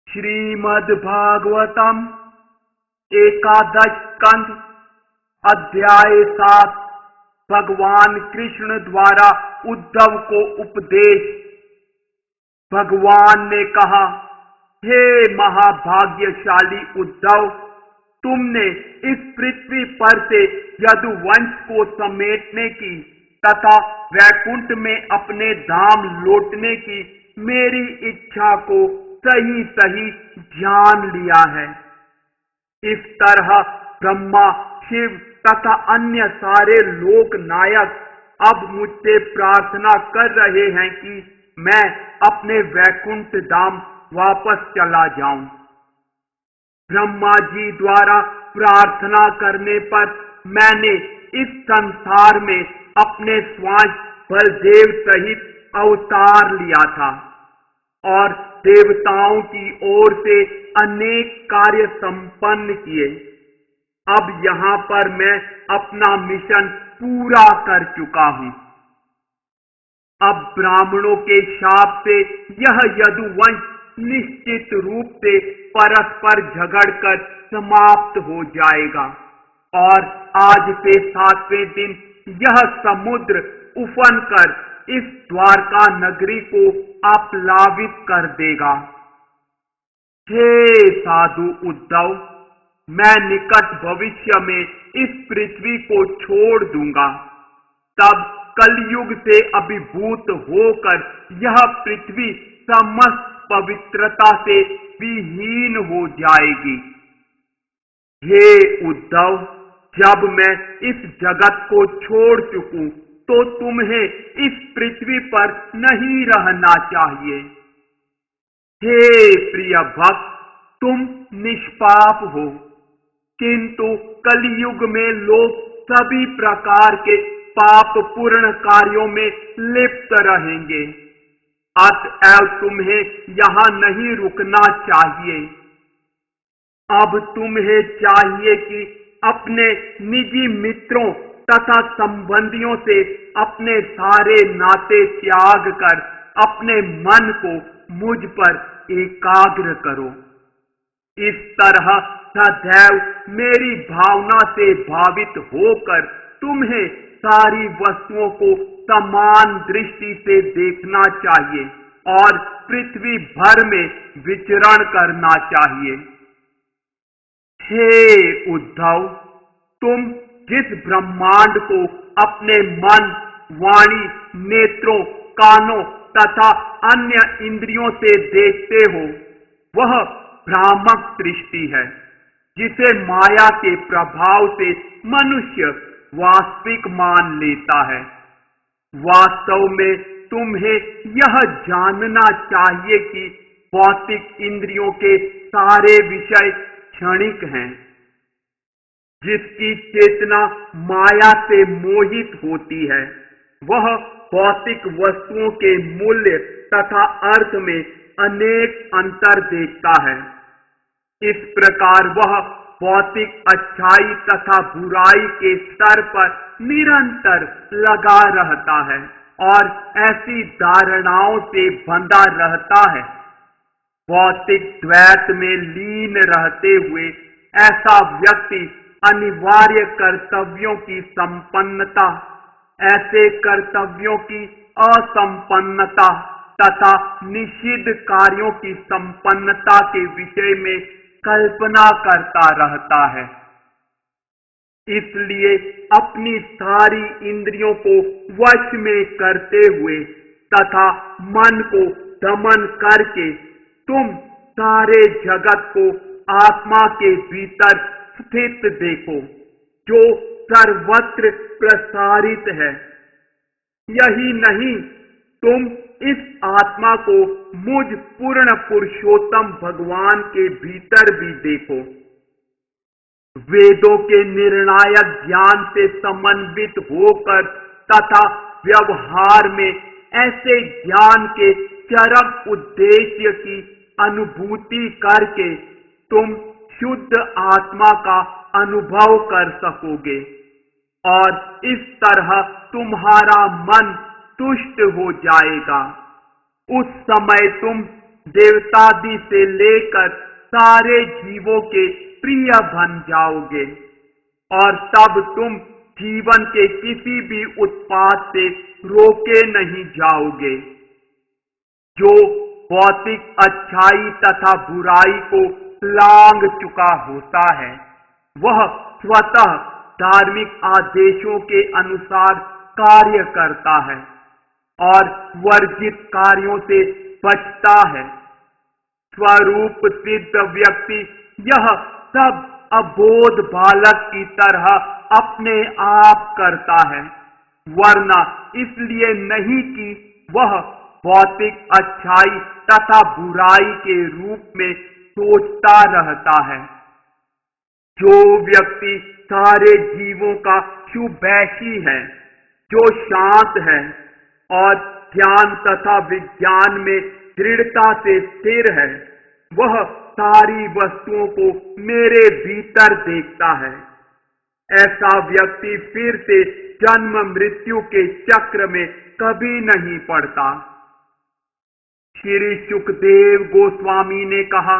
श्रीमद् भागवतम एकादश स्कंध अध्याय 7। भगवान कृष्ण द्वारा उद्धव को उपदेश। भगवान ने कहा, हे महाभाग्यशाली उद्धव, तुमने इस पृथ्वी पर से यदुवंश को समेटने की तथा वैकुंठ में अपने धाम लौटने की मेरी इच्छा को सही सही जान लिया है। इस तरह ब्रह्मा, शिव तथा अन्य सारे लोक नायक अब मुझसे प्रार्थना कर रहे हैं कि मैं अपने वैकुंठ धाम वापस चला जाऊं। ब्रह्मा जी द्वारा प्रार्थना करने पर मैंने इस संसार में अपने स्वांश बलदेव सहित अवतार लिया था और देवताओं की ओर से अनेक कार्य संपन्न किए। अब यहाँ पर मैं अपना मिशन पूरा कर चुका हूँ। अब ब्राह्मणों के शाप से यह यदुवंश निश्चित रूप से परस्पर झगड़कर समाप्त हो जाएगा और आज से 7वें दिन यह समुद्र उफन कर इस द्वारका नगरी को आप्लावित कर देगा। हे साधु उद्धव, मैं निकट भविष्य में इस पृथ्वी को छोड़ दूंगा। तब कलयुग से अभिभूत होकर यह पृथ्वी समस्त पवित्रता से विहीन हो जाएगी। हे उद्धव, जब मैं इस जगत को छोड़ चुकूं तो तुम्हें इस पृथ्वी पर नहीं रहना चाहिए। हे प्रिय भक्त, तुम निष्पाप हो, किंतु कलयुग में लोग सभी प्रकार के पाप पूर्ण कार्यों में लिप्त रहेंगे। अतएव तुम्हें यहाँ नहीं रुकना चाहिए। अब तुम्हें चाहिए कि अपने निजी मित्रों तथा संबंधियों से अपने सारे नाते त्याग कर अपने मन को मुझ पर एकाग्र करो। इस तरह सदैव मेरी भावना से भावित होकर तुम्हें सारी वस्तुओं को समान दृष्टि से देखना चाहिए और पृथ्वी भर में विचरण करना चाहिए। हे उद्धव, तुम जिस ब्रह्मांड को अपने मन, वाणी, नेत्रों, कानों तथा अन्य इंद्रियों से देखते हो, वह भ्रामक सृष्टि है, जिसे माया के प्रभाव से मनुष्य वास्तविक मान लेता है। वास्तव में तुम्हें यह जानना चाहिए कि भौतिक इंद्रियों के सारे विषय क्षणिक हैं। जिसकी चेतना माया से मोहित होती है, वह भौतिक वस्तुओं के मूल्य तथा अर्थ में अनेक अंतर देखता है। इस प्रकार वह भौतिक अच्छाई तथा बुराई के स्तर पर निरंतर लगा रहता है और ऐसी धारणाओं से बंधा रहता है। भौतिक द्वैत में लीन रहते हुए ऐसा व्यक्ति अनिवार्य कर्तव्यों की संपन्नता, ऐसे कर्तव्यों की असंपन्नता तथा निषिद्ध कार्यों की संपन्नता के विषय में कल्पना करता रहता है। इसलिए अपनी सारी इंद्रियों को वश में करते हुए तथा मन को दमन करके तुम सारे जगत को आत्मा के भीतर स्थित देखो, जो सर्वत्र प्रसारित है। यही नहीं, तुम इस आत्मा को मुझ पूर्ण पुरुषोत्तम भगवान के भीतर भी देखो। वेदों के निर्णायक ज्ञान से समन्वित होकर तथा व्यवहार में ऐसे ज्ञान के चरम उद्देश्य की अनुभूति करके तुम शुद्ध आत्मा का अनुभव कर सकोगे और इस तरह तुम्हारा मन तुष्ट हो जाएगा। उस समय तुम देवतादि से लेकर सारे जीवों के प्रिय बन जाओगे और तब तुम जीवन के किसी भी उत्पाद से रोके नहीं जाओगे। जो भौतिक अच्छाई तथा बुराई को लांघ चुका होता है वह स्वतः धार्मिक आदेशों के अनुसार कार्य करता है और वर्जित कार्यों से बचता है। स्वरूप सिद्ध व्यक्ति यह सब अबोध बालक की तरह अपने आप करता है, वरना इसलिए नहीं कि वह भौतिक अच्छाई तथा बुराई के रूप में सोचता रहता है। जो व्यक्ति सारे जीवों का शुभैषी है, जो शांत है और ज्ञान तथा विज्ञान में दृढ़ता से स्थिर है, वह सारी वस्तुओं को मेरे भीतर देखता है। ऐसा व्यक्ति फिर से जन्म मृत्यु के चक्र में कभी नहीं पड़ता। श्री सुखदेव गोस्वामी ने कहा,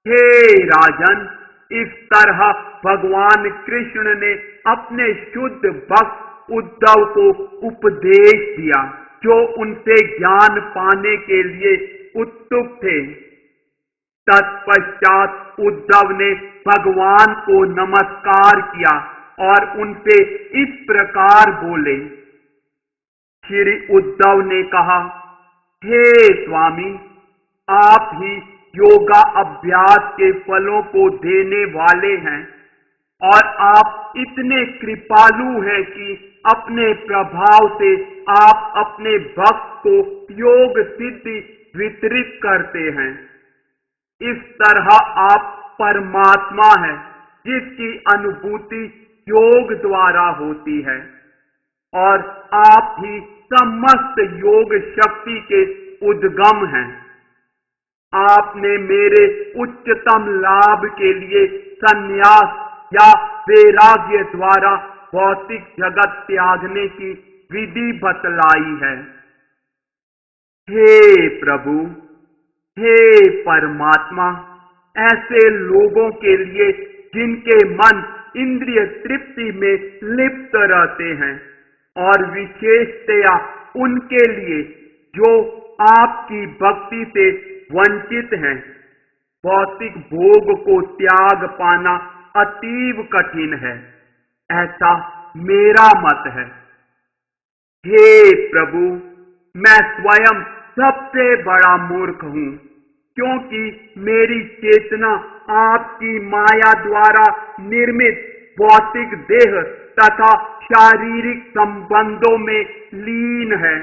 हे राजन, इस तरह भगवान कृष्ण ने अपने शुद्ध भक्त उद्धव को उपदेश दिया, जो उनसे ज्ञान पाने के लिए उत्सुक थे। तत्पश्चात उद्धव ने भगवान को नमस्कार किया और उनसे इस प्रकार बोले। श्री उद्धव ने कहा, हे स्वामी, आप ही योगा अभ्यास के फलों को देने वाले हैं और आप इतने कृपालु हैं कि अपने प्रभाव से आप अपने भक्त को योग सिद्धि वितरित करते हैं। इस तरह आप परमात्मा हैं, जिसकी अनुभूति योग द्वारा होती है और आप ही समस्त योग शक्ति के उद्गम हैं। आपने मेरे उच्चतम लाभ के लिए संन्यास या वैराग्य द्वारा भौतिक जगत त्यागने की विधि बतलाई है। हे प्रभु, हे परमात्मा, ऐसे लोगों के लिए जिनके मन इंद्रिय तृप्ति में लिप्त रहते हैं और विशेषतया उनके लिए जो आपकी भक्ति से वंचित हैं, भौतिक भोग को त्याग पाना अतीव कठिन है, ऐसा मेरा मत है। हे प्रभु, मैं स्वयं सबसे बड़ा मूर्ख हूं, क्योंकि मेरी चेतना आपकी माया द्वारा निर्मित भौतिक देह तथा शारीरिक संबंधों में लीन है।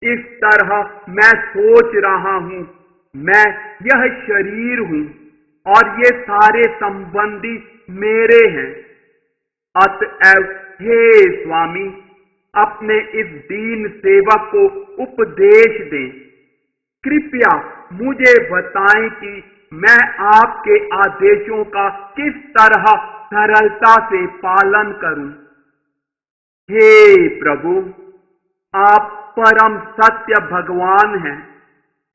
इस तरह मैं सोच रहा हूं, मैं यह शरीर हूं और ये सारे संबंधी मेरे हैं। अतएव हे स्वामी, अपने इस दीन सेवक को उपदेश दें। कृपया मुझे बताएं कि मैं आपके आदेशों का किस तरह सरलता से पालन करूं। हे प्रभु, आप परम सत्य भगवान हैं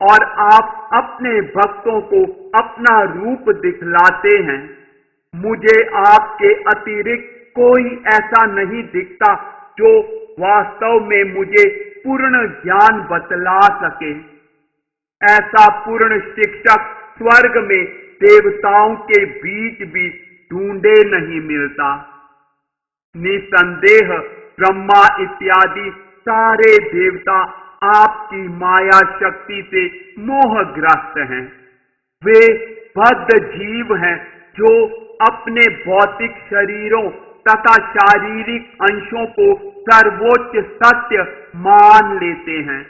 और आप अपने भक्तों को अपना रूप दिखलाते हैं। मुझे आपके अतिरिक्त कोई ऐसा नहीं दिखता जो वास्तव में मुझे पूर्ण ज्ञान बतला सके। ऐसा पूर्ण शिक्षक स्वर्ग में देवताओं के बीच भी ढूंढे नहीं मिलता। निसंदेह ब्रह्मा इत्यादि सारे देवता आपकी माया शक्ति से मोहग्रस्त हैं। वे बद्ध जीव हैं जो अपने भौतिक शरीरों तथा शारीरिक अंशों को सर्वोच्च सत्य मान लेते हैं।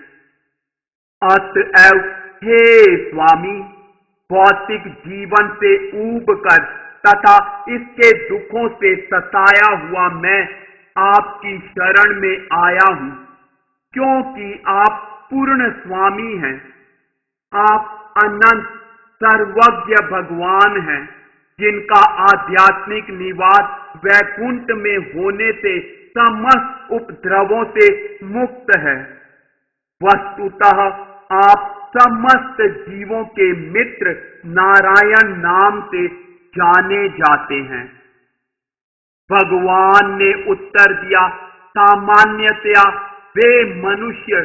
अतएव हे स्वामी, भौतिक जीवन से ऊब कर तथा इसके दुखों से सताया हुआ मैं आपकी शरण में आया हूं, क्योंकि आप पूर्ण स्वामी हैं। आप अनंत सर्वज्ञ भगवान हैं, जिनका आध्यात्मिक निवास वैकुंठ में होने से समस्त उपद्रवों से मुक्त है। वस्तुतः आप समस्त जीवों के मित्र नारायण नाम से जाने जाते हैं। भगवान ने उत्तर दिया, सामान्यतया वे मनुष्य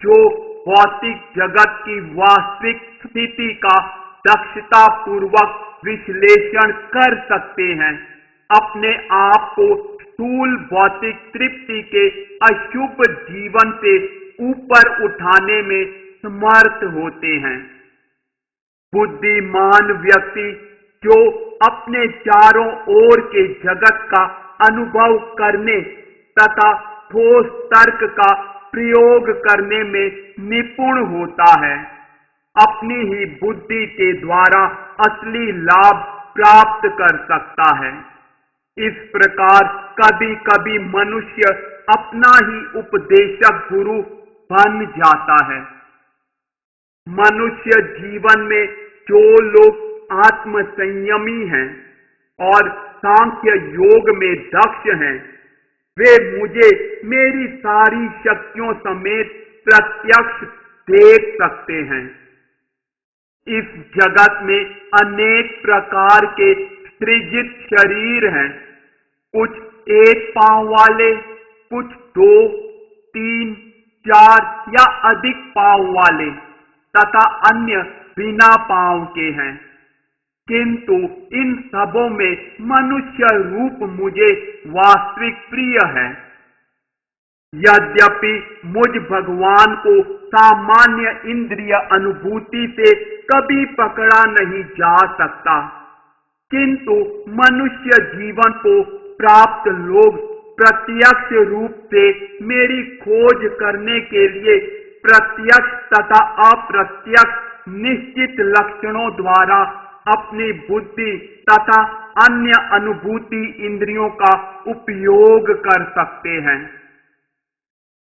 जो भौतिक जगत की वास्तविक स्थिति का दक्षता पूर्वक विश्लेषण कर सकते हैं, अपने आप को स्थूल भौतिक तृप्ति के अशुभ जीवन से ऊपर उठाने में समर्थ होते हैं। बुद्धिमान व्यक्ति जो अपने चारों ओर के जगत का अनुभव करने तथा ठोस तर्क का प्रयोग करने में निपुण होता है, अपनी ही बुद्धि के द्वारा असली लाभ प्राप्त कर सकता है। इस प्रकार कभी कभी मनुष्य अपना ही उपदेशक गुरु बन जाता है। मनुष्य जीवन में जो लोग आत्म संयमी हैं और सांख्य योग में दक्ष हैं, वे मुझे मेरी सारी शक्तियों समेत प्रत्यक्ष देख सकते हैं। इस जगत में अनेक प्रकार के सृजित शरीर हैं, कुछ एक पांव वाले, कुछ 2, 3, 4 या अधिक पांव वाले तथा अन्य बिना पांव के हैं, किंतु इन सबों में मनुष्य रूप मुझे वास्तविक प्रिय है। यद्यपि मुझ भगवान को सामान्य इंद्रिय अनुभूति से कभी पकड़ा नहीं जा सकता, किंतु मनुष्य जीवन को प्राप्त लोग प्रत्यक्ष रूप से मेरी खोज करने के लिए प्रत्यक्ष तथा अप्रत्यक्ष निश्चित लक्षणों द्वारा अपनी बुद्धि तथा अन्य अनुभूति इंद्रियों का उपयोग कर सकते हैं।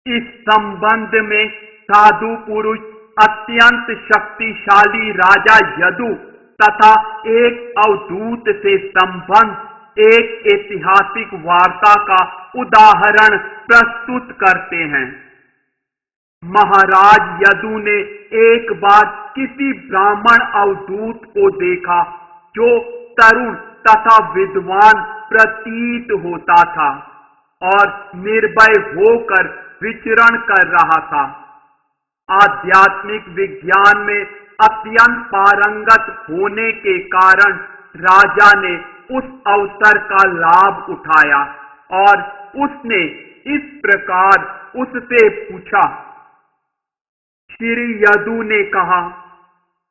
इस संबंध में साधु पुरुष अत्यंत शक्तिशाली राजा यदु तथा एक अवधूत से संबंध एक ऐतिहासिक वार्ता का उदाहरण प्रस्तुत करते हैं। महाराज यदु ने एक बार किसी ब्राह्मण अवधूत को देखा जो तरुण तथा विद्वान प्रतीत होता था और निर्भय होकर विचरण कर रहा था। आध्यात्मिक विज्ञान में अत्यंत पारंगत होने के कारण राजा ने उस अवसर का लाभ उठाया और उसने इस प्रकार उससे पूछा। श्री यदु ने कहा,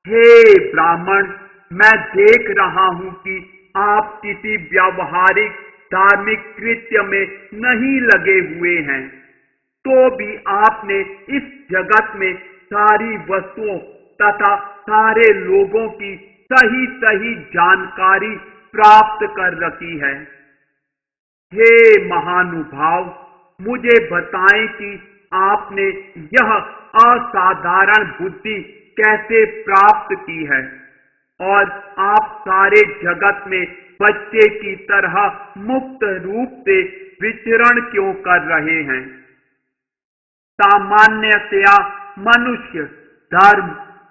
हे ब्राह्मण, मैं देख रहा हूं कि आप किसी व्यावहारिक धार्मिक कृत्य में नहीं लगे हुए हैं, तो भी आपने इस जगत में सारी वस्तुओं तथा सारे लोगों की सही सही जानकारी प्राप्त कर रखी है। हे महानुभाव, मुझे बताएं कि आपने यह असाधारण बुद्धि कैसे प्राप्त की है और आप सारे जगत में बच्चे की तरह मुक्त रूप से विचरण क्यों कर रहे हैं। सामान्यतया मनुष्य धर्म,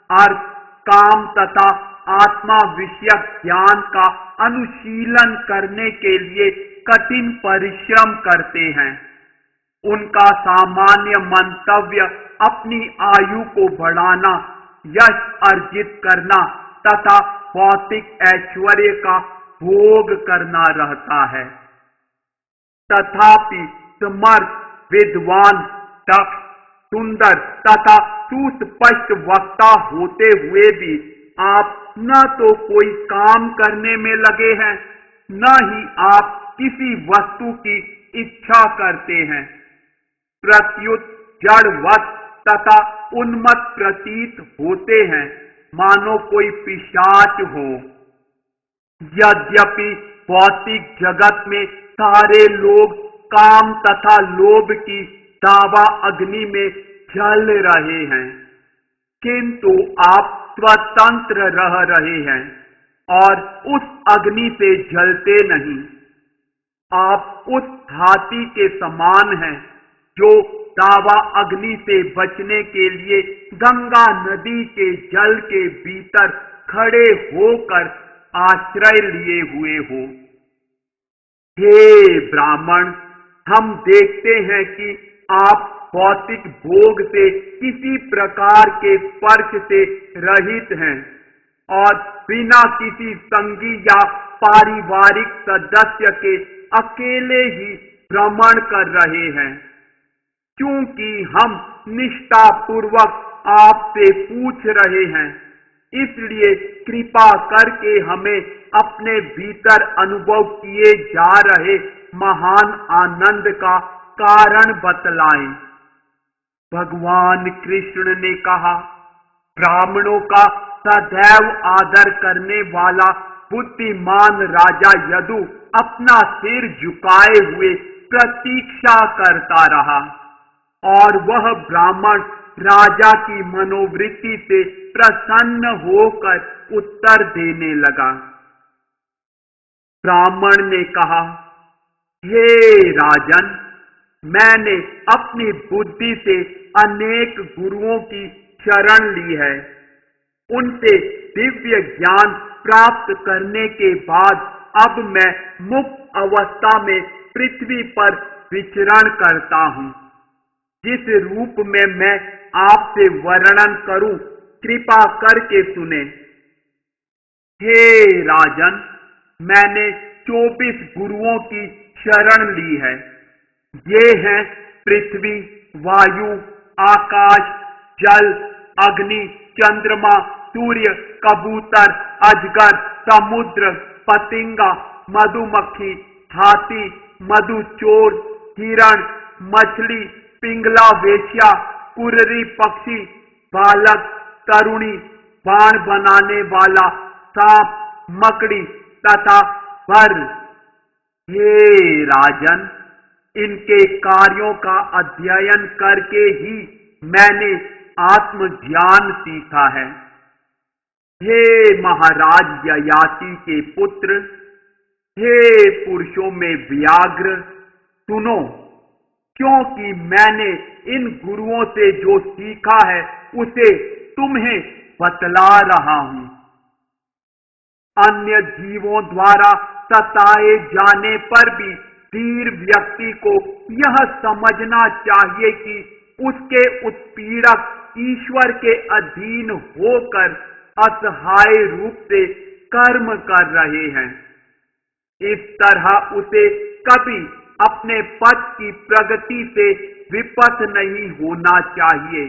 अर्थ, काम तथा आत्मा विषयक ज्ञान का अनुशीलन करने के लिए कठिन परिश्रम करते हैं। उनका सामान्य मंतव्य अपनी आयु को बढ़ाना, यश अर्जित करना तथा भौतिक ऐश्वर्य का भोग करना रहता है। तथापि समर्थ, विद्वान, दक्ष, सुंदर तथा सुस्पष्ट वक्ता होते हुए भी आप न तो कोई काम करने में लगे हैं, न ही आप किसी वस्तु की इच्छा करते हैं, प्रत्युत जड़वत तथा उन्मत्त प्रतीत होते हैं, मानो कोई पिशाच हो। यद्यपि भौतिक जगत में सारे लोग काम तथा लोभ की दावा अग्नि में जल रहे हैं, किंतु आप स्वतंत्र रह रहे हैं और उस अग्नि से जलते नहीं। आप उस हाथी के समान हैं जो दावा अग्नि से बचने के लिए गंगा नदी के जल के भीतर खड़े होकर आश्रय लिए हुए हो। हे ब्राह्मण, हम देखते हैं कि आप भौतिक भोग से किसी प्रकार के स्पर्श से रहित हैं और बिना किसी संगी या पारिवारिक सदस्य के अकेले ही भ्रमण कर रहे हैं। क्योंकि हम निष्ठापूर्वक आपसे पूछ रहे हैं, इसलिए कृपा करके हमें अपने भीतर अनुभव किए जा रहे महान आनंद का कारण बतलाएं। भगवान कृष्ण ने कहा, ब्राह्मणों का सदैव आदर करने वाला बुद्धिमान राजा यदु अपना सिर झुकाए हुए प्रतीक्षा करता रहा और वह ब्राह्मण राजा की मनोवृत्ति से प्रसन्न होकर उत्तर देने लगा। ब्राह्मण ने कहा, हे राजन, मैंने अपनी बुद्धि से अनेक गुरुओं की शरण ली है। उनसे दिव्य ज्ञान प्राप्त करने के बाद अब मैं मुक्त अवस्था में पृथ्वी पर विचरण करता हूँ। जिस रूप में मैं आपसे वर्णन करूं, कृपा करके सुने। हे राजन, मैंने 24 गुरुओं की शरण ली है। ये हैं पृथ्वी, वायु, आकाश, जल, अग्नि, चंद्रमा, सूर्य, कबूतर, अजगर, समुद्र, पतिंगा, मधुमक्खी, हाथी, मधुचोर, हिरण, मछली, पिंगला वेश्या, कुर्री पक्षी, बालक, तरुणी, बाण बनाने वाला, सांप, मकड़ी तथा भर। हे राजन, इनके कार्यों का अध्ययन करके ही मैंने आत्मज्ञान सीखा है। हे महाराज ययाति के पुत्र, हे पुरुषों में व्याघ्र, सुनो, क्योंकि मैंने इन गुरुओं से जो सीखा है उसे तुम्हें बतला रहा हूं। अन्य जीवों द्वारा सताए जाने पर भी धीर व्यक्ति को यह समझना चाहिए कि उसके उत्पीड़क ईश्वर के अधीन होकर असहाय रूप से कर्म कर रहे हैं। इस तरह उसे कभी अपने पद की प्रगति से विपथ नहीं होना चाहिए।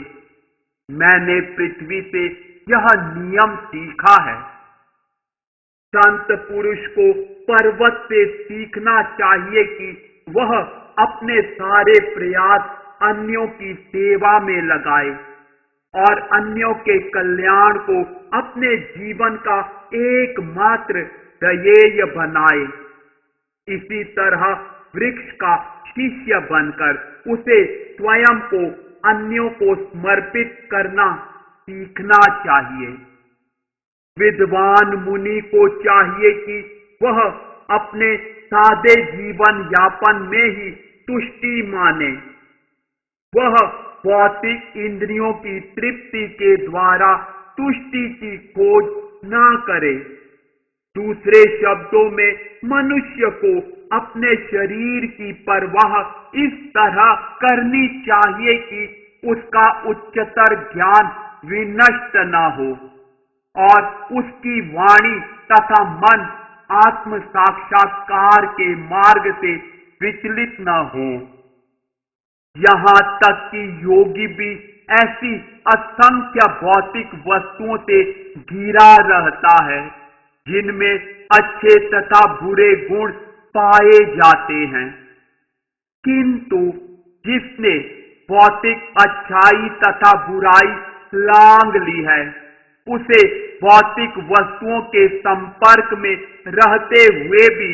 मैंने पृथ्वी से यह नियम सीखा है। संत पुरुष को पर्वत से सीखना चाहिए कि वह अपने सारे प्रयास अन्यों की सेवा में लगाए और अन्यों के कल्याण को अपने जीवन का एकमात्र ध्येय बनाए। इसी तरह वृक्ष का शिष्य बनकर उसे स्वयं को अन्यों को समर्पित करना सीखना चाहिए। विद्वान मुनि को चाहिए कि वह अपने सादे जीवन यापन में ही तुष्टि माने। वह भौतिक इंद्रियों की तृप्ति के द्वारा तुष्टि की खोज न करे। दूसरे शब्दों में मनुष्य को अपने शरीर की परवाह इस तरह करनी चाहिए कि उसका उच्चतर ज्ञान विनष्ट न हो और उसकी वाणी तथा मन आत्म साक्षात्कार के मार्ग से विचलित न हो। यहाँ तक कि योगी भी ऐसी असंख्य भौतिक वस्तुओं से घिरा रहता है जिनमें अच्छे तथा बुरे गुण पाए जाते हैं, किंतु जिसने भौतिक अच्छाई तथा बुराई लांग ली है, उसे भौतिक वस्तुओं के संपर्क में रहते हुए भी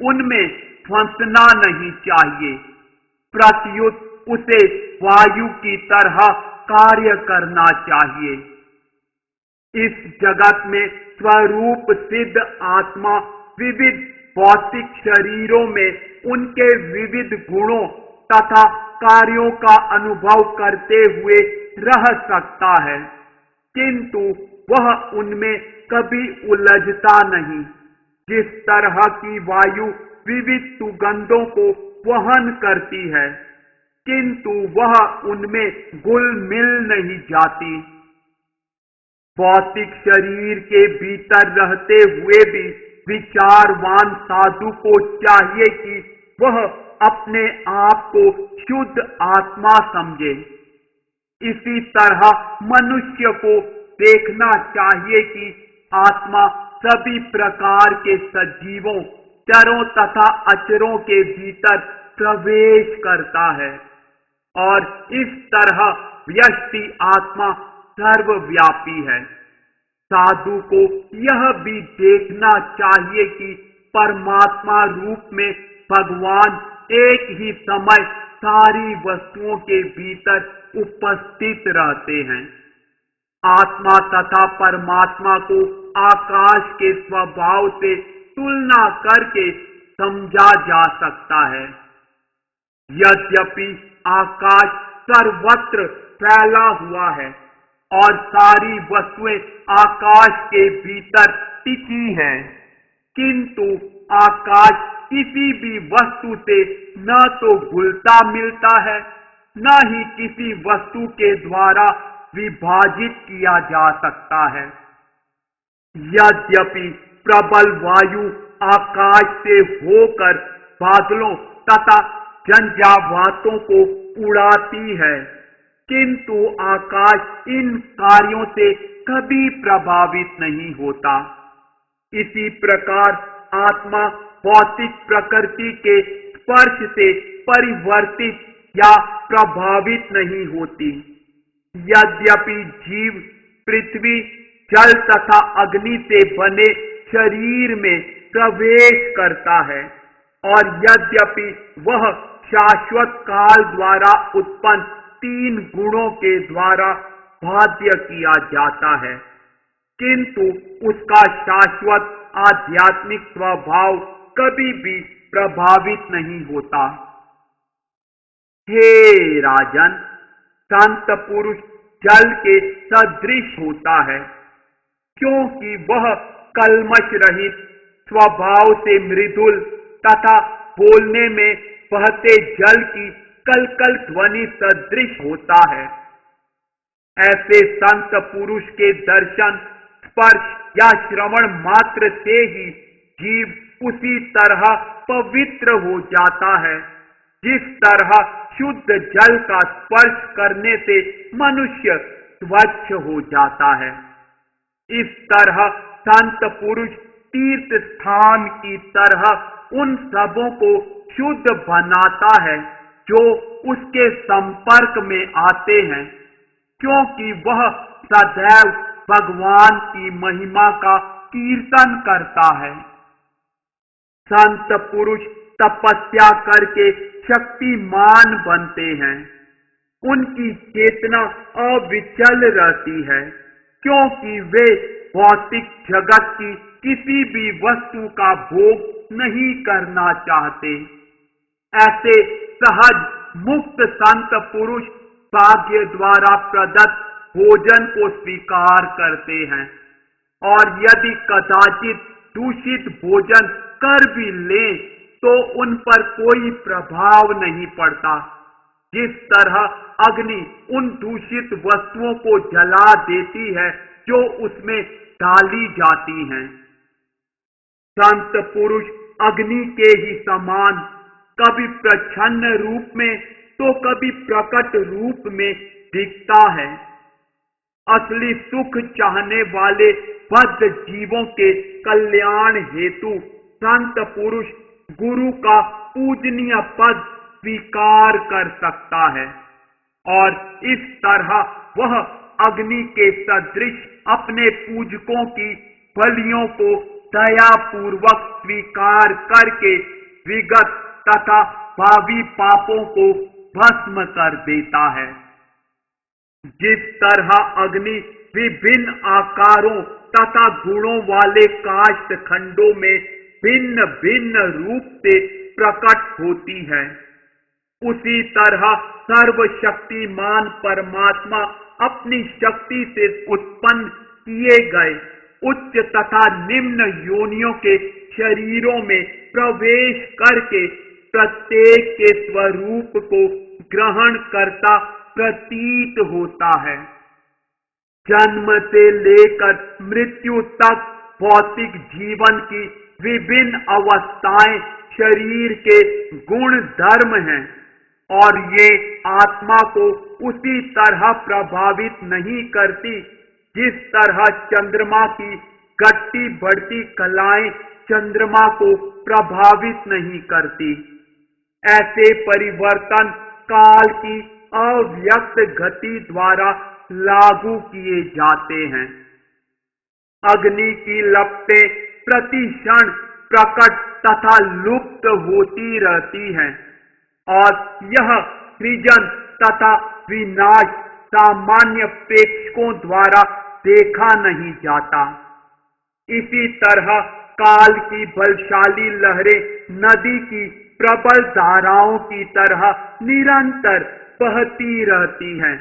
उनमें फंसना नहीं चाहिए। प्रत्युत उसे वायु की तरह कार्य करना चाहिए। इस जगत में स्वरूप सिद्ध आत्मा विविध भौतिक शरीरों में उनके विविध गुणों तथा कार्यों का अनुभव करते हुए रह सकता है, किंतु वह उनमें कभी उलझता नहीं। जिस तरह की वायु विविध सुगंधों को वहन करती है, किंतु वह उनमें घुल मिल नहीं जाती। भौतिक शरीर के भीतर रहते हुए भी विचारवान साधु को चाहिए कि वह अपने आप को शुद्ध आत्मा समझे। इसी तरह मनुष्य को देखना चाहिए कि आत्मा सभी प्रकार के सजीवों, चरों तथा अचरों के भीतर प्रवेश करता है और इस तरह व्यष्टि आत्मा सर्वव्यापी है। साधु को यह भी देखना चाहिए कि परमात्मा रूप में भगवान एक ही समय सारी वस्तुओं के भीतर उपस्थित रहते हैं। आत्मा तथा परमात्मा को आकाश के स्वभाव से तुलना करके समझा जा सकता है। यद्यपि आकाश सर्वत्र फैला हुआ है और सारी वस्तुएं आकाश के भीतर टिकी हैं, किंतु आकाश किसी भी वस्तु से न तो घुलता मिलता है, न ही किसी वस्तु के द्वारा विभाजित किया जा सकता है। यद्यपि प्रबल वायु आकाश से होकर बादलों तथा झंझावातों को उड़ाती है, किंतु आकाश इन कार्यों से कभी प्रभावित नहीं होता। इसी प्रकार आत्मा भौतिक प्रकृति के स्पर्श से परिवर्तित या प्रभावित नहीं होती। यद्यपि जीव पृथ्वी, जल तथा अग्नि से बने शरीर में प्रवेश करता है और यद्यपि वह शाश्वत काल द्वारा उत्पन्न 3 गुणों के द्वारा बाध्य किया जाता है, किंतु उसका शाश्वत आध्यात्मिक स्वभाव कभी भी प्रभावित नहीं होता। हे राजन, संत पुरुष जल के सदृश होता है, क्योंकि वह कल्मष रहित, स्वभाव से मृदुल तथा बोलने में बहते जल की कलकल ध्वनि सदृश होता है। ऐसे संत पुरुष के दर्शन, स्पर्श या श्रवण मात्र से ही जीव उसी तरह पवित्र हो जाता है, जिस तरह शुद्ध जल का स्पर्श करने से मनुष्य स्वच्छ हो जाता है। इस तरह संत पुरुष तीर्थ स्थान की तरह उन सबों को शुद्ध बनाता है जो उसके संपर्क में आते हैं, क्योंकि वह सदैव भगवान की महिमा का कीर्तन करता है। संत पुरुष तपस्या करके शक्तिमान बनते हैं। उनकी चेतना अविचल रहती है, क्योंकि वे भौतिक जगत की किसी भी वस्तु का भोग नहीं करना चाहते। ऐसे सहज मुक्त संत पुरुष भाग्य द्वारा प्रदत्त भोजन को स्वीकार करते हैं और यदि कदाचित दूषित भोजन कर भी लें तो उन पर कोई प्रभाव नहीं पड़ता। जिस तरह अग्नि उन दूषित वस्तुओं को जला देती है जो उसमें डाली जाती हैं। संत पुरुष अग्नि के ही समान कभी प्रच्छन्न रूप में तो कभी प्रकट रूप में दिखता है। असली सुख चाहने वाले बद्ध जीवों के कल्याण हेतु संत पुरुष गुरु का पूजनीय पद स्वीकार कर सकता है और इस तरह वह अग्नि के सदृश अपने पूजकों की बलियों को दयापूर्वक स्वीकार करके विगत तथा भावी पापों को भस्म कर देता है। जिस तरह अग्नि विभिन्न आकारों तथा गुणों वाले काष्ठ खंडों में भिन्न भिन्न रूप से प्रकट होती है, उसी तरह सर्वशक्तिमान परमात्मा अपनी शक्ति से उत्पन्न किए गए उच्च तथा निम्न योनियों के शरीरों में प्रवेश करके प्रत्येक के स्वरूप को ग्रहण करता प्रतीत होता है। जन्म से लेकर मृत्यु तक भौतिक जीवन की विभिन्न अवस्थाएं शरीर के गुण धर्म हैं और ये आत्मा को उसी तरह प्रभावित नहीं करती जिस तरह चंद्रमा की घटती बढ़ती कलाएं चंद्रमा को प्रभावित नहीं करती। ऐसे परिवर्तन काल की अव्यक्त गति द्वारा लागू किए जाते हैं। अग्नि की लपटें प्रति क्षण प्रकट तथा लुप्त होती रहती हैं और यह सृजन तथा विनाश सामान्य प्रेक्षकों द्वारा देखा नहीं जाता। इसी तरह काल की बलशाली लहरें नदी की प्रबल धाराओं की तरह निरंतर बहती रहती हैं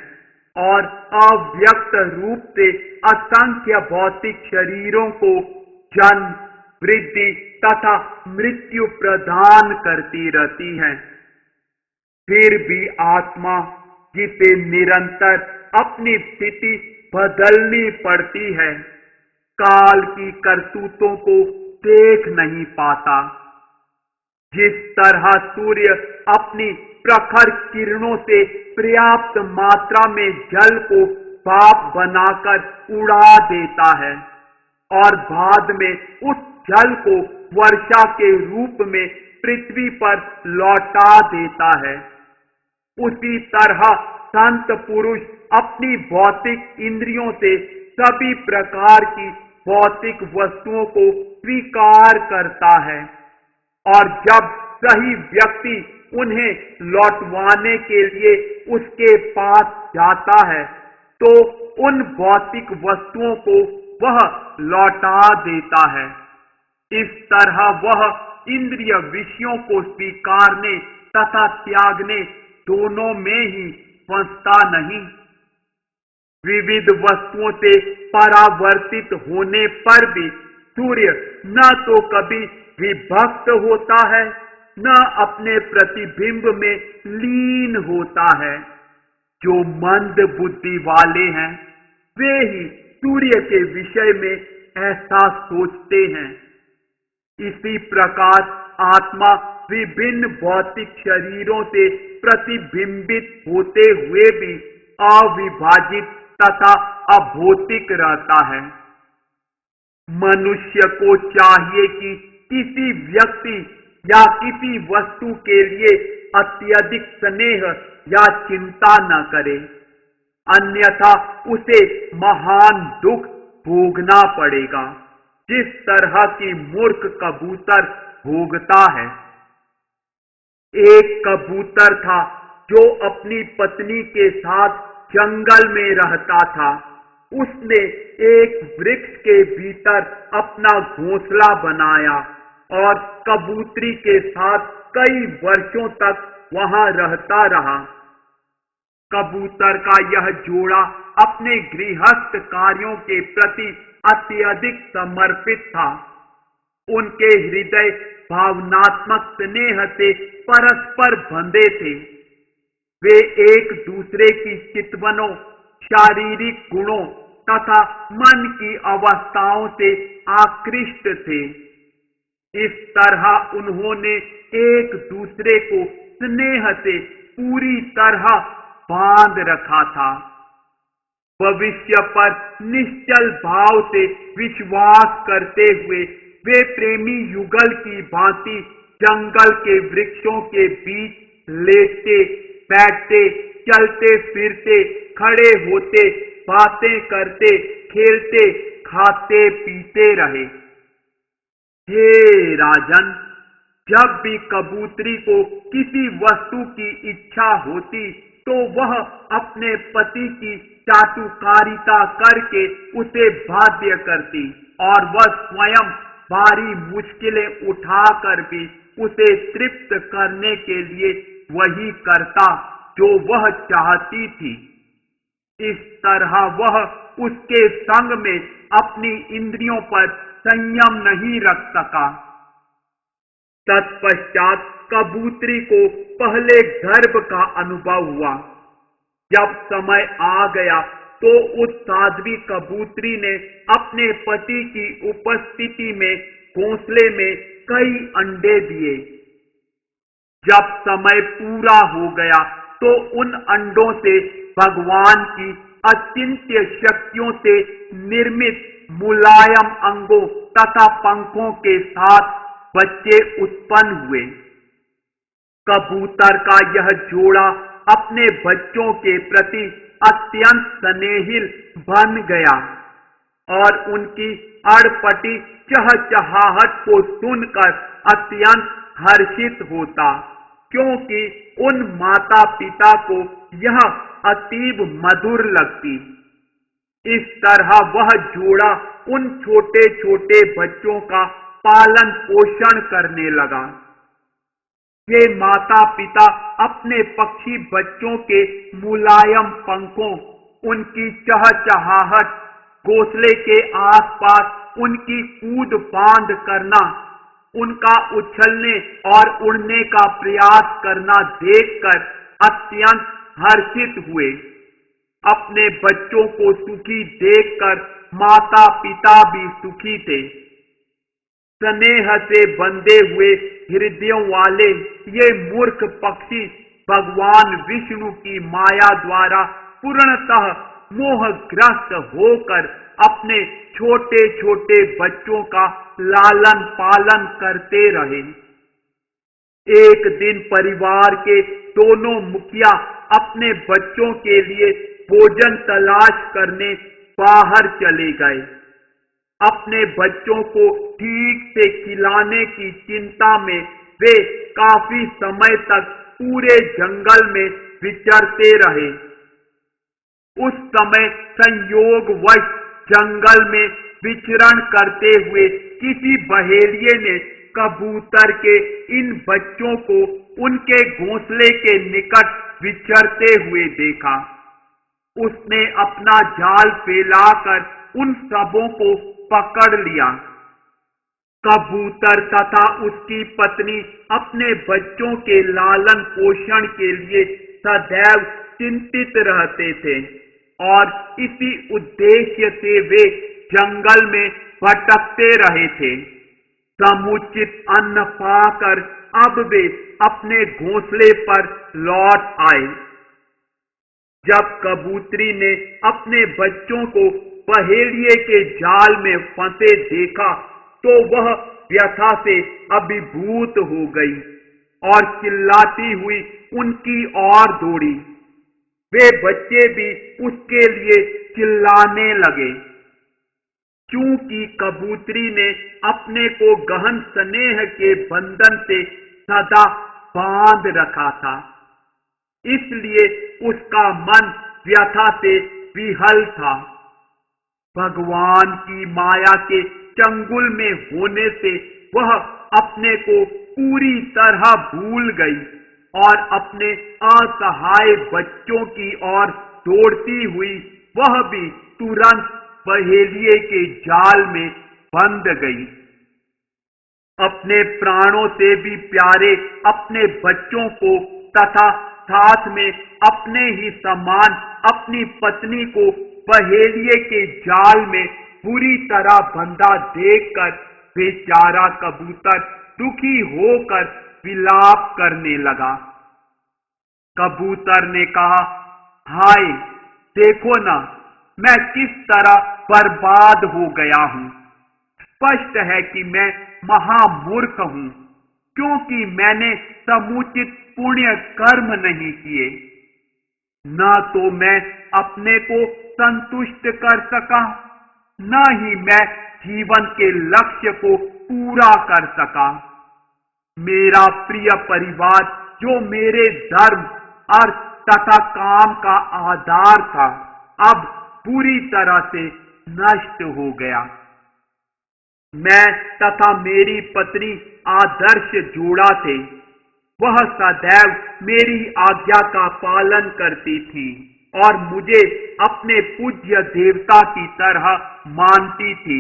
और अव्यक्त रूप से असंख्य भौतिक शरीरों को जन्म, वृद्धि तथा मृत्यु प्रदान करती रहती हैं। फिर भी आत्मा जिसे निरंतर अपनी स्थिति बदलनी पड़ती है, काल की करतूतों को देख नहीं पाता। जिस तरह सूर्य अपनी प्रखर किरणों से पर्याप्त मात्रा में जल को भाप बनाकर उड़ा देता है और बाद में उस जल को वर्षा के रूप में पृथ्वी पर लौटा देता है, उसी तरह संत पुरुष अपनी भौतिक इंद्रियों से सभी प्रकार की भौतिक वस्तुओं को स्वीकार करता है और जब सही व्यक्ति उन्हें लौटवाने के लिए उसके पास जाता है तो उन भौतिक वस्तुओं को वह लौटा देता है। इस तरह वह इंद्रिय विषयों को स्वीकारने तथा त्यागने दोनों में ही फंसता नहीं। विविध वस्तुओं से परावर्तित होने पर भी सूर्य न तो कभी विभक्त होता है न अपने प्रतिबिंब में लीन होता है। जो मंद बुद्धि वाले हैं वे ही सूर्य के विषय में ऐसा सोचते हैं। इसी प्रकार आत्मा विभिन्न भौतिक शरीरों से प्रतिबिंबित होते हुए भी अविभाजित तथा अभौतिक रहता है। मनुष्य को चाहिए कि किसी व्यक्ति या किसी वस्तु के लिए अत्यधिक स्नेह या चिंता न करे, अन्यथा उसे महान दुख भोगना पड़ेगा, जिस तरह की मूर्ख कबूतर भोगता है। एक कबूतर था जो अपनी पत्नी के साथ जंगल में रहता था। उसने एक वृक्ष के भीतर अपना घोंसला बनाया और कबूतरी के साथ कई वर्षों तक वहां रहता रहा। कबूतर का यह जोड़ा अपने गृहस्थ कार्यों के प्रति अत्यधिक समर्पित था। उनके हृदय भावनात्मक स्नेह से परस्पर बंधे थे। वे एक दूसरे की चितवनों, शारीरिक गुणों तथा मन की अवस्थाओं से आकृष्ट थे। इस तरह उन्होंने एक दूसरे को स्नेह से पूरी तरह बांध रखा था। भविष्य पर निश्चल भाव से विश्वास करते हुए वे प्रेमी युगल की भांति जंगल के वृक्षों के बीच लेटते, बैठते चलते फिरते, खड़े होते, बातें करते, खेलते, खाते पीते रहे। हे राजन, जब भी कबूतरी को किसी वस्तु की इच्छा होती तो वह अपने पति की चाटुकारिता करके उसे बाध्य करती और वह स्वयं भारी मुश्किलें उठाकर भी उसे तृप्त करने के लिए वही करता जो वह चाहती थी। इस तरह वह उसके संग में अपनी इंद्रियों पर संयम नहीं रख सका। तत्पश्चात कबूतरी को पहले गर्भ का अनुभव हुआ। जब समय आ गया तो उस साध्वी कबूतरी ने अपने पति की उपस्थिति में घोंसले में कई अंडे दिए। जब समय पूरा हो गया तो उन अंडों से भगवान की अचिंत्य शक्तियों से निर्मित मुलायम अंगों तथा पंखों के साथ बच्चे उत्पन्न हुए। कबूतर का यह जोड़ा अपने बच्चों के प्रति अत्यंत स्नेहिल बन गया और उनकी अड़पटी चहचहाहट को सुनकर अत्यंत हर्षित होता, क्योंकि उन माता पिता को यह अतीब मधुर लगती। इस तरह वह जोड़ा उन छोटे छोटे बच्चों का पालन पोषण करने लगा। ये माता पिता अपने पक्षी बच्चों के मुलायम पंखों, उनकी चहचहाहट, घोंसले के आसपास उनकी कूद फांद करना, उनका उछलने और उड़ने का प्रयास करना देखकर अत्यंत हर्षित हुए। अपने बच्चों को सुखी देखकर माता पिता भी सुखी थे। स्नेह से बंधे हुए हृदयों वाले ये मूर्ख पक्षी भगवान विष्णु की माया द्वारा पूर्णतः मोहग्रस्त होकर अपने छोटे छोटे बच्चों का लालन पालन करते रहे। एक दिन परिवार के दोनों मुखिया अपने बच्चों के लिए भोजन तलाश करने बाहर चले गए। अपने बच्चों को ठीक से खिलाने की चिंता में वे काफी समय तक पूरे जंगल में विचरते रहे। उस समय संयोगवश जंगल में विचरण करते हुए किसी बहेलिये ने कबूतर के इन बच्चों को उनके घोंसले के निकट विचरते हुए देखा। उसने अपना जाल फैलाकर उन सबों को पकड़ लिया। कबूतर तथा उसकी पत्नी अपने बच्चों के लालन पोषण के लिए सदैव चिंतित रहते थे और इसी उद्देश्य से वे जंगल में भटकते रहे थे। समुचित अन्न पाकर अब वे अपने घोंसले पर लौट आए। जब कबूतरी ने अपने बच्चों को बहेलिये के जाल में फंसे देखा तो वह व्यथा से अभिभूत हो गई और चिल्लाती हुई उनकी ओर दौड़ी। वे बच्चे भी उसके लिए चिल्लाने लगे। क्योंकि कबूतरी ने अपने को गहन स्नेह के बंधन से सदा बांध रखा था, इसलिए उसका मन व्यथा से विहल था। भगवान की माया के चंगुल में होने से वह अपने को पूरी तरह भूल गई और अपने असहाय बच्चों की ओर दौड़ती हुई वह भी तुरंत बहेलिये के जाल में बंध गई। अपने प्राणों से भी प्यारे अपने बच्चों को तथा साथ में अपने ही समान अपनी पत्नी को बहेलिये के जाल में बुरी तरह बंधा देखकर बेचारा कबूतर दुखी होकर विलाप करने लगा। कबूतर ने कहा, हाय देखो ना, मैं किस तरह बर्बाद हो गया हूं। स्पष्ट है कि मैं महामूर्ख हूं, क्योंकि मैंने समुचित पुण्य कर्म नहीं किए। न तो मैं अपने को संतुष्ट कर सका, न ही मैं जीवन के लक्ष्य को पूरा कर सका। मेरा प्रिय परिवार, जो मेरे धर्म, अर्थ तथा काम का आधार था, अब पूरी तरह से नष्ट हो गया। मैं तथा मेरी पत्नी आदर्श जोड़ा थे। वह सदैव मेरी आज्ञा का पालन करती थी और मुझे अपने पूज्य देवता की तरह मानती थी,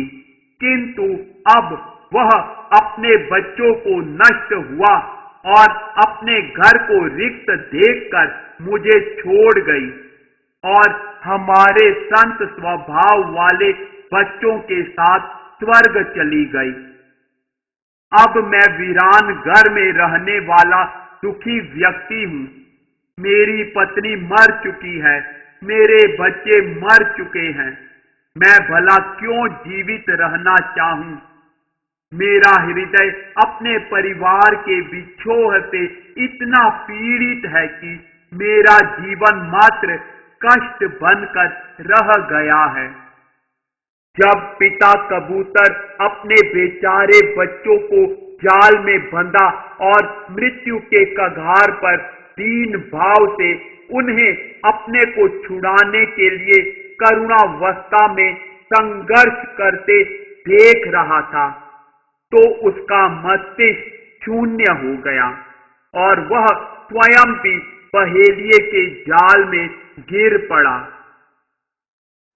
किंतु अब वह अपने बच्चों को नष्ट हुआ और अपने घर को रिक्त देखकर मुझे छोड़ गई और हमारे संत स्वभाव वाले बच्चों के साथ स्वर्ग चली गई। अब मैं वीरान घर में रहने वाला दुखी व्यक्ति हूँ। मेरी पत्नी मर चुकी है, मेरे बच्चे मर चुके हैं। मैं भला क्यों जीवित रहना चाहूं? मेरा हृदय अपने परिवार के विछोह से इतना पीड़ित है कि मेरा जीवन मात्र कष्ट बनकर रह गया है। जब पिता कबूतर अपने बेचारे बच्चों को जाल में बंधा और मृत्यु के कगार पर दीन भाव से उन्हें अपने को छुड़ाने के लिए करुणावस्था में संघर्ष करते देख रहा था, तो उसका मस्तिष्क शून्य हो गया और वह स्वयं भी बहेलिए के जाल में गिर पड़ा।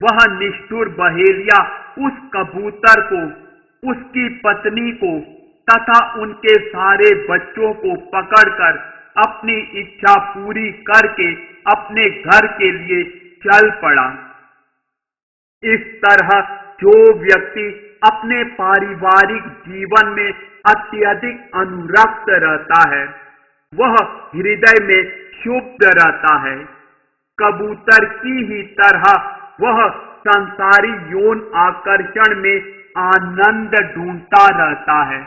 वह निष्ठुर बहेलिया उस कबूतर को, उसकी पत्नी को तथा उनके सारे बच्चों को पकड़कर अपनी इच्छा पूरी करके अपने घर के लिए चल पड़ा। इस तरह जो व्यक्ति अपने पारिवारिक जीवन में अत्यधिक अनुरक्त रहता है, वह हृदय में शुद्ध रहता है। कबूतर की ही तरह वह संसारी यौन आकर्षण में आनंद ढूंढता रहता है।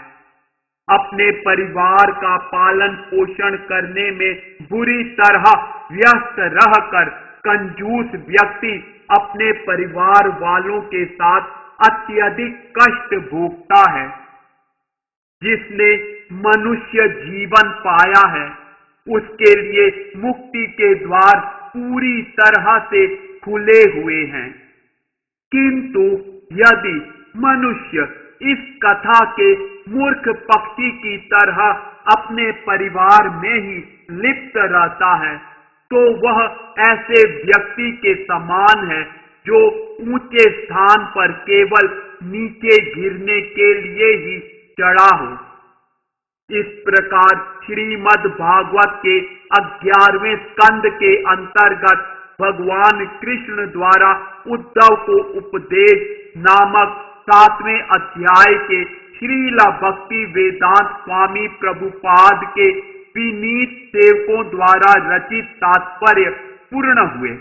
अपने परिवार का पालन पोषण करने में बुरी तरह व्यस्त रहकर कंजूस व्यक्ति अपने परिवार वालों के साथ अत्यधिक कष्ट भोगता है। जिसने मनुष्य जीवन पाया है, उसके लिए मुक्ति के द्वार पूरी तरह से खुले हुए हैं। किंतु यदि मनुष्य इस कथा के मूर्ख पक्षी की तरह अपने परिवार में ही लिप्त रहता है, तो वह ऐसे व्यक्ति के समान है जो ऊंचे स्थान पर केवल नीचे गिरने के लिए ही चढ़ा हो। इस प्रकार श्रीमद् भागवत के 11वें स्कंद के अंतर्गत भगवान कृष्ण द्वारा उद्धव को उपदेश नामक 7वें अध्याय के श्रील भक्ति वेदांत स्वामी प्रभुपाद के विनीत सेवकों द्वारा रचित तात्पर्य पूर्ण हुए।